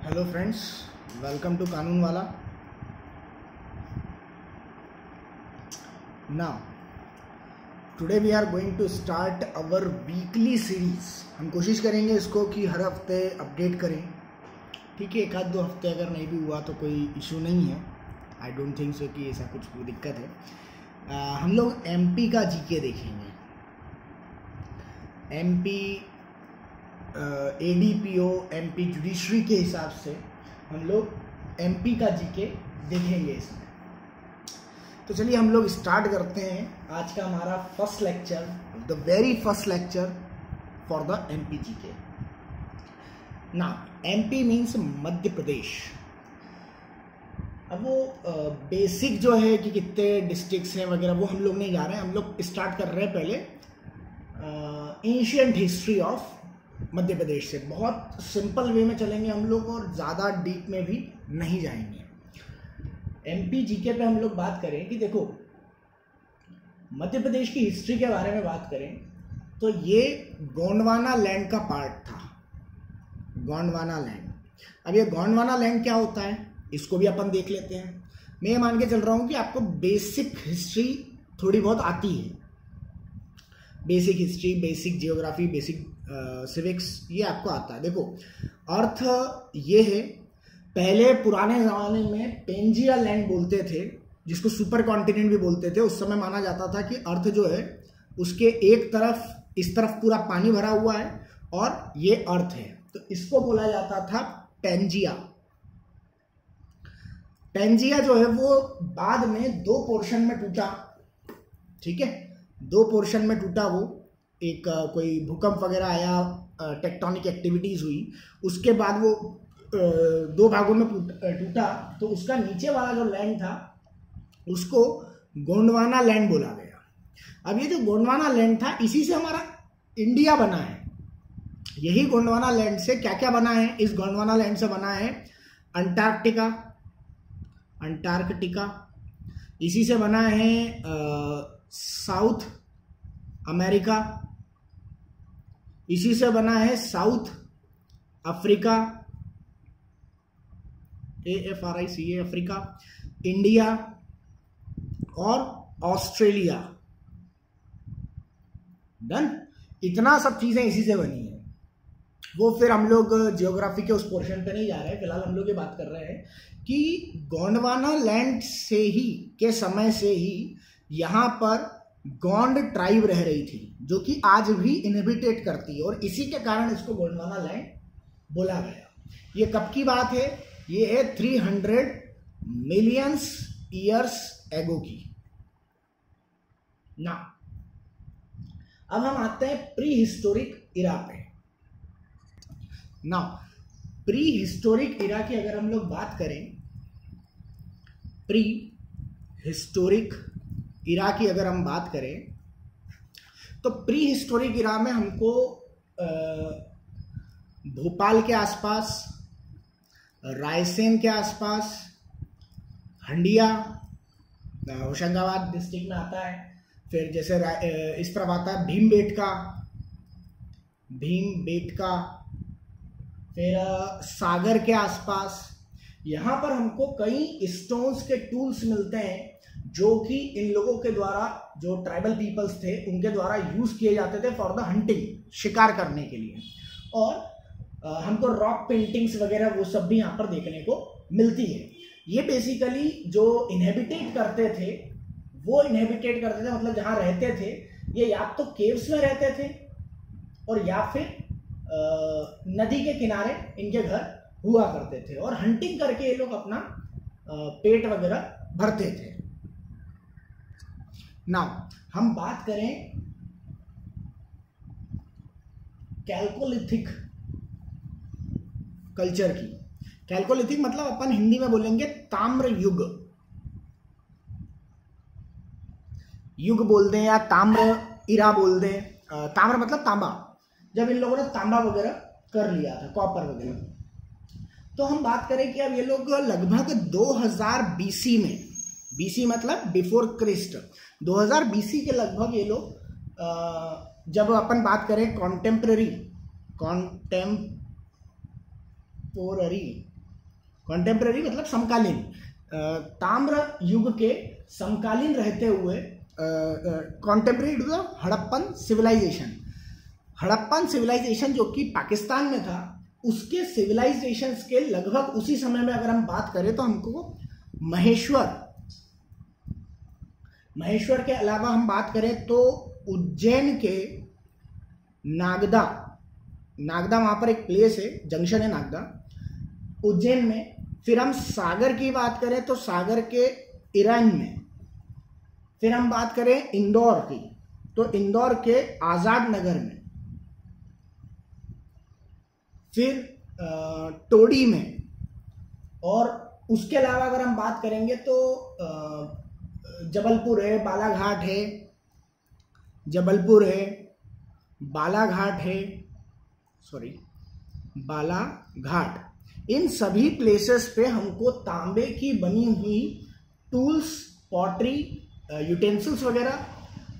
Hello friends, welcome to कानून वाला. Now, today we are going to start our weekly series. हम कोशिश करेंगे इसको कि हर हफ्ते अपडेट करें. ठीक है, एक आध दो हफ्ते अगर नहीं भी हुआ तो कोई इशू नहीं है. आई डोंट थिंक सो कि ऐसा कुछ कोई दिक्कत है. हम लोग एमपी का जीके देखेंगे. एमपी एडीपीओ एमपी जुडिशरी के हिसाब से हम लोग एमपी का जीके देखेंगे इसमें. तो चलिए हम लोग स्टार्ट करते हैं. आज का हमारा first lecture, the very first lecture for the MP GK. ना एमपी मीन्स मध्य प्रदेश. अब वो बेसिक जो है कि कितने डिस्ट्रिक्ट्स हैं वगैरह वो हम लोग नहीं जा रहे हैं. हम लोग स्टार्ट कर रहे हैं पहले ancient history of Madhya Pradesh से. बहुत सिंपल वे में चलेंगे हम लोग और ज़्यादा डीप में भी नहीं जाएंगे. एमपी जीके पे हम लोग बात करें कि देखो मध्य प्रदेश की हिस्ट्री के बारे में बात करें तो ये गोंडवाना लैंड का पार्ट था. गोंडवाना लैंड. अब ये गोंडवाना लैंड क्या होता है इसको भी अपन देख लेते हैं. मैं ये मान के चल रहा हूँ कि आपको बेसिक हिस्ट्री थोड़ी बहुत आती है. Basic history, basic geography, basic civics ये आपको आता है. देखो अर्थ ये है, पहले पुराने ज़माने में पेंजिया लैंड बोलते थे जिसको सुपर कॉन्टिनेंट भी बोलते थे. उस समय माना जाता था कि अर्थ जो है उसके एक तरफ इस तरफ पूरा पानी भरा हुआ है और ये अर्थ है, तो इसको बोला जाता था पेंजिया. पेंजिया जो है वो बाद में दो पोर्शन में टूटा. ठीक है, दो पोर्शन में टूटा. वो एक कोई भूकंप वगैरह आया, टेक्टोनिक एक्टिविटीज हुई, उसके बाद वो दो भागों में टूटा. तो उसका नीचे वाला जो लैंड था उसको गोंडवाना लैंड बोला गया. अब ये जो गोंडवाना लैंड था इसी से हमारा इंडिया बना है. यही गोंडवाना लैंड से क्या क्या बना है, इस गोंडवाना लैंड से बना है अंटार्कटिका. इसी से बना है साउथ अमेरिका. इसी से बना है south Africa, AFRICA Africa, India और ऑस्ट्रेलिया. डन. इतना सब चीजें इसी से बनी है. वो फिर हम लोग जियोग्राफी के उस पोर्शन पे नहीं जा रहे हैं. फिलहाल हम लोग ये बात कर रहे हैं कि गोंडवाना लैंड से ही के समय से ही यहाँ पर गोंड ट्राइब रह रही थी जो कि आज भी इनहेबिटेट करती है और इसी के कारण इसको गोंडवाना लैंड बोला गया. ये कब की बात है, ये है 300 मिलियंस ईयर्स एगो की. ना अब हम आते हैं प्री हिस्टोरिक इरा पे. ना प्री हिस्टोरिक इरा की अगर हम लोग बात करें, प्री हिस्टोरिक इरा की अगर हम बात करें तो प्री हिस्टोरिक इरा में हमको भोपाल के आसपास, रायसेन के आसपास, हंडिया होशंगाबाद डिस्ट्रिक्ट में आता है. फिर जैसे इस तरफ आता है भीमबेटका, फिर सागर के आसपास. यहाँ पर हमको कई स्टोन्स के टूल्स मिलते हैं जो कि इन लोगों के द्वारा, जो ट्राइबल पीपल्स थे उनके द्वारा यूज किए जाते थे फॉर द हंटिंग, शिकार करने के लिए. और हमको रॉक पेंटिंग्स वगैरह वो सब भी यहाँ पर देखने को मिलती है. ये बेसिकली जो इनहेबिटेट करते थे मतलब जहाँ रहते थे, ये या तो केव्स में रहते थे और या फिर नदी के किनारे इनके घर हुआ करते थे और हंटिंग करके ये लोग अपना पेट वगैरह भरते थे. नाउ हम बात करें कैल्कोलिथिक कल्चर की. कैल्कोलिथिक मतलब अपन हिंदी में बोलेंगे ताम्र युग. युग बोल दें या ताम्र इरा बोल दें. ताम्र मतलब तांबा. जब इन लोगों ने तांबा वगैरह कर लिया था, कॉपर वगैरह. तो हम बात करें कि अब ये लोग लगभग 2000 BC में, BC मतलब बिफोर क्रिस्ट, 2000 BC के लगभग ये लोग, जब अपन बात करें कॉन्टेम्पोररी कॉन्टेम्पररी मतलब समकालीन, ताम्र युग के समकालीन रहते हुए contemporary to the Harappan civilization. Harappan civilization जो कि पाकिस्तान में था, उसके सिविलाइजेशन के लगभग उसी समय में अगर हम बात करें तो हमको महेश्वर के अलावा हम बात करें तो उज्जैन के नागदा वहां पर एक प्लेस है, जंक्शन है नागदा उज्जैन में। फिर हम सागर की बात करें तो सागर के ईरान में। फिर हम बात करें इंदौर की तो इंदौर के आजाद नगर में। फिर टोडी में, और उसके अलावा अगर हम बात करेंगे तो जबलपुर है, बालाघाट है, बालाघाट, इन सभी प्लेसेस पे हमको तांबे की बनी हुई टूल्स, पॉटरी, यूटेंसिल्स वगैरह,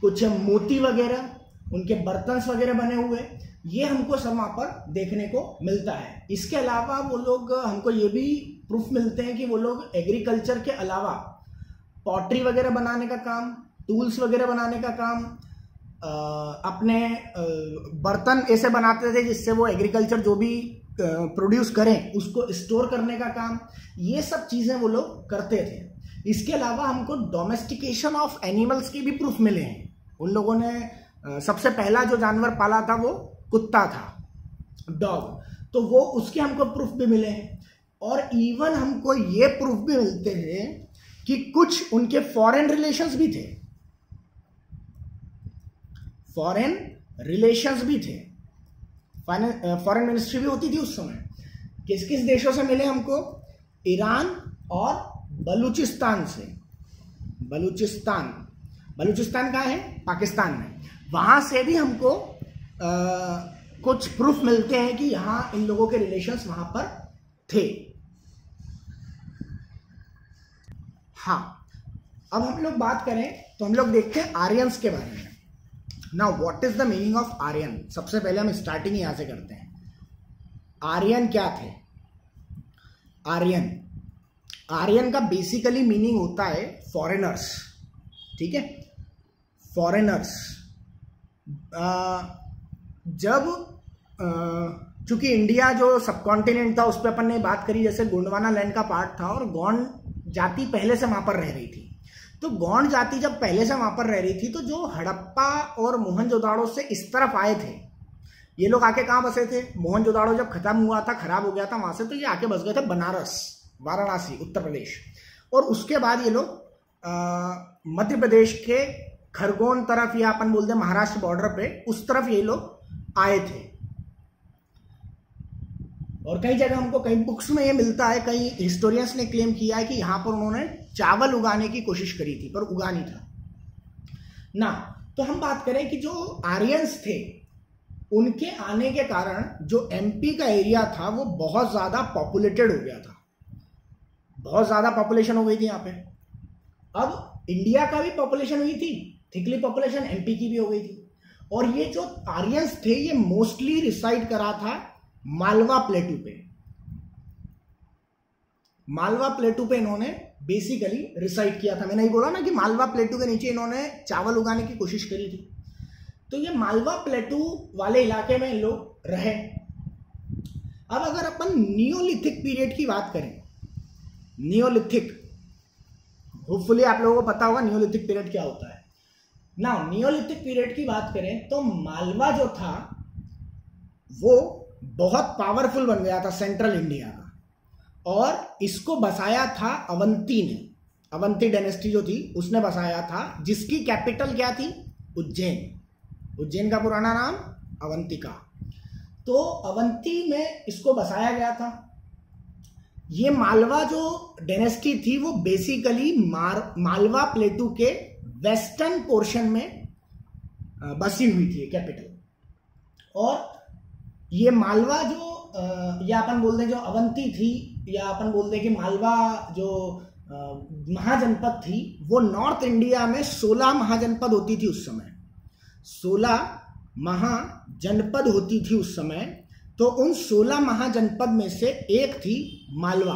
कुछ मोती वगैरह, उनके बर्तन वगैरह बने हुए, ये हमको सब वहाँ पर देखने को मिलता है। इसके अलावा वो लोग, हमको ये भी प्रूफ मिलते हैं कि वो लोग एग्रीकल्चर के अलावा पॉटरी वगैरह बनाने का काम, टूल्स वगैरह बनाने का काम, अपने बर्तन ऐसे बनाते थे जिससे वो एग्रीकल्चर जो भी प्रोड्यूस करें उसको स्टोर करने का काम, ये सब चीज़ें वो लोग करते थे। इसके अलावा हमको डोमेस्टिकेशन ऑफ एनिमल्स के भी प्रूफ मिले हैं। उन लोगों ने सबसे पहला जो जानवर पाला था वो कुत्ता था, डॉग, तो वो उसके हमको प्रूफ भी मिले हैं। और इवन हमको ये प्रूफ भी मिलते हैं कि कुछ उनके फॉरेन रिलेशंस भी थे, फॉरेन मिनिस्ट्री भी होती थी उस समय। किस किस देशों से मिले हमको? ईरान और बलूचिस्तान से। बलूचिस्तान कहाँ है? पाकिस्तान में। वहां से भी हमको कुछ प्रूफ मिलते हैं कि यहाँ इन लोगों के रिलेशंस वहां पर थे। हाँ, अब हम लोग बात करें तो हम लोग देखते हैं आर्यंस के बारे में। Now what is the meaning of Aryan? सबसे पहले हम स्टार्टिंग यहां से करते हैं। आर्यन क्या थे? आर्यन का बेसिकली मीनिंग होता है फॉरेनर्स, ठीक है, फॉरेनर्स। जब चूंकि इंडिया जो सबकॉन्टिनेंट था उस पर अपन ने बात करी, जैसे गोंडवाना लैंड का पार्ट था और गोंड जाति पहले से वहां पर रह रही थी। तो गोंड जाति जब पहले से वहां पर रह रही थी तो जो हड़प्पा और मोहनजोदाड़ो से इस तरफ आए थे, ये लोग आके कहाँ बसे थे? मोहनजोदाड़ो जब खत्म हुआ था, खराब हो गया था वहां से, तो ये आके बस गए थे बनारस, वाराणसी, उत्तर प्रदेश। और उसके बाद ये लोग मध्य प्रदेश के खरगोन तरफ, या अपन बोलते हैं महाराष्ट्र बॉर्डर पे, उस तरफ ये लोग आए थे। और कई जगह हमको, कई बुक्स में ये मिलता है, कई हिस्टोरियंस ने क्लेम किया है कि यहां पर उन्होंने चावल उगाने की कोशिश करी थी पर उगा नहीं था ना। तो हम बात करें कि जो आर्यंस थे उनके आने के कारण जो एमपी का एरिया था वो बहुत ज्यादा पॉपुलेटेड हो गया था, बहुत ज्यादा पॉपुलेशन हो गई थी यहाँ पे। अब इंडिया का भी पॉपुलेशन हुई थी, थिकली पॉपुलेशन एमपी की भी हो गई थी। और ये जो आर्यंस थे ये मोस्टली रिसाइड करा था मालवा प्लेटू पे। मालवा प्लेटू पे इन्होंने बेसिकली रिसाइड किया था। मैंने ही बोला ना कि मालवा प्लेटू के नीचे इन्होंने चावल उगाने की कोशिश करी थी। तो ये मालवा प्लेटू वाले इलाके में लोग रहे। अब अगर अपन नियोलिथिक पीरियड की बात करें, नियोलिथिक, होपफुली आप लोगों को पता होगा नियोलिथिक पीरियड क्या होता है ना। नियोलिथिक पीरियड की बात करें तो मालवा जो था वो बहुत पावरफुल बन गया था सेंट्रल इंडिया का, और इसको बसाया था अवंती ने। अवंती डायनेस्टी जो थी उसने बसाया था, जिसकी कैपिटल क्या थी? उज्जैन। उज्जैन का पुराना नाम अवंतिका। तो अवंती में इसको बसाया गया था। ये मालवा जो डायनेस्टी थी वो बेसिकली मालवा प्लेटू के वेस्टर्न पोर्शन में बसी हुई थी कैपिटल। और ये मालवा जो या अपन बोलते हैं जो अवंती थी, या अपन बोलते हैं कि मालवा जो महाजनपद थी, वो नॉर्थ इंडिया में 16 महाजनपद होती थी उस समय। 16 महाजनपद होती थी उस समय। तो उन 16 महाजनपद में से एक थी मालवा।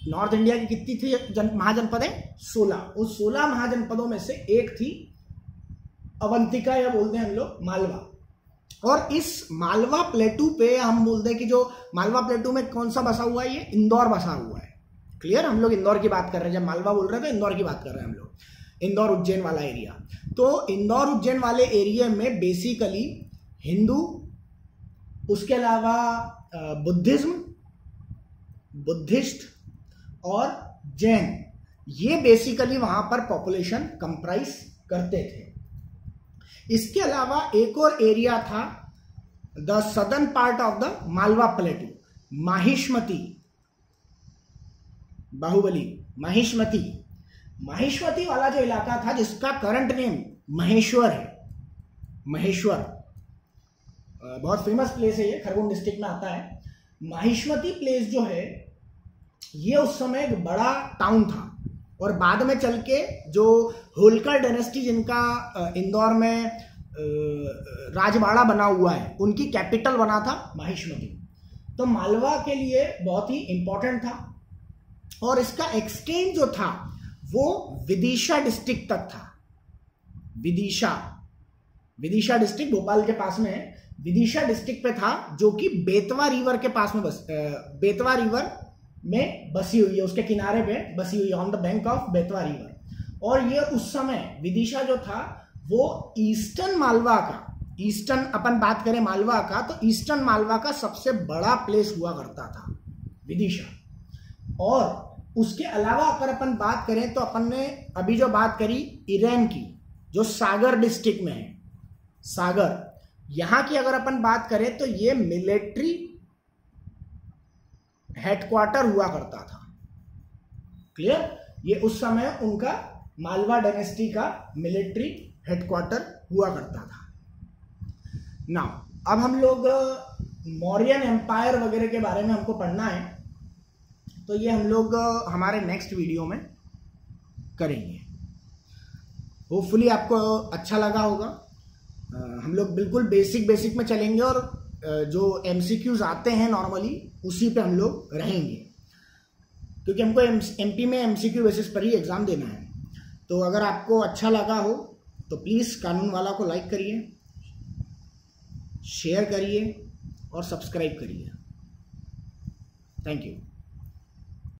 नॉर्थ इंडिया की कितनी थी महाजनपद है? 16। उस 16 महाजनपदों में से एक थी अवंतिका, या बोलते हैं हम लोग मालवा। और इस मालवा प्लेटू पे हम बोलते हैं कि जो मालवा प्लेटू में कौन सा बसा हुआ है? ये इंदौर बसा हुआ है। क्लियर? हम लोग इंदौर की बात कर रहे हैं, जब मालवा बोल रहे हैं तो इंदौर की बात कर रहे हैं हम लोग, इंदौर उज्जैन वाला एरिया। तो इंदौर उज्जैन वाले एरिया में बेसिकली हिंदू, उसके अलावा बुद्धिज्म, बुद्धिस्ट और जैन, ये बेसिकली वहां पर पॉपुलेशन कंप्राइज करते थे। इसके अलावा एक और एरिया था the southern part of the Malwa plateau, Mahishmati, Baahubali, Mahishmati वाला जो इलाका था, जिसका करंट नेम महेश्वर है। महेश्वर बहुत फेमस प्लेस है, ये खरगोन डिस्ट्रिक्ट में आता है। माहिष्मती प्लेस जो है ये उस समय एक बड़ा टाउन था, और बाद में चल के जो होलकर डायनेस्टी, जिनका इंदौर में राजवाड़ा बना हुआ है, उनकी कैपिटल बना था माहिष्मती। तो मालवा के लिए बहुत ही इंपॉर्टेंट था, और इसका एक्सटेंड जो था वो विदिशा डिस्ट्रिक्ट तक था। विदिशा डिस्ट्रिक्ट भोपाल के पास में है, विदिशा डिस्ट्रिक्ट पे था, जो कि बेतवा रिवर के पास में बेतवा रिवर में बसी हुई है, उसके किनारे पे बसी हुई है, on the bank of Betwa river. और ये उस समय विदिशा जो था वो ईस्टर्न मालवा का, ईस्टर्न अपन बात करें मालवा का, तो ईस्टर्न मालवा का सबसे बड़ा प्लेस हुआ करता था विदिशा। और उसके अलावा अगर अपन बात करें तो अपन ने अभी जो बात करी इरैन की, जो सागर डिस्ट्रिक्ट में है, सागर, यहां की अगर अपन बात करें तो ये मिलिट्री हेडक्वार्टर हुआ करता था। क्लियर? ये उस समय उनका मालवा डायनेस्टी का मिलिट्री हेडक्वार्टर हुआ करता था। नाउ अब हम लोग मौर्यन एम्पायर वगैरह के बारे में हमको पढ़ना है, तो ये हम लोग हमारे नेक्स्ट वीडियो में करेंगे। होपफुली आपको अच्छा लगा होगा। हम लोग बिल्कुल बेसिक में चलेंगे, और जो एमसीक्यूज आते हैं नॉर्मली उसी पे हम लोग रहेंगे, क्योंकि हमको एमपी में एमसीक्यू बेसिस पर ही एग्जाम देना है। तो अगर आपको अच्छा लगा हो तो प्लीज़ कानून वाला को लाइक करिए, शेयर करिए और सब्सक्राइब करिए। Thank you.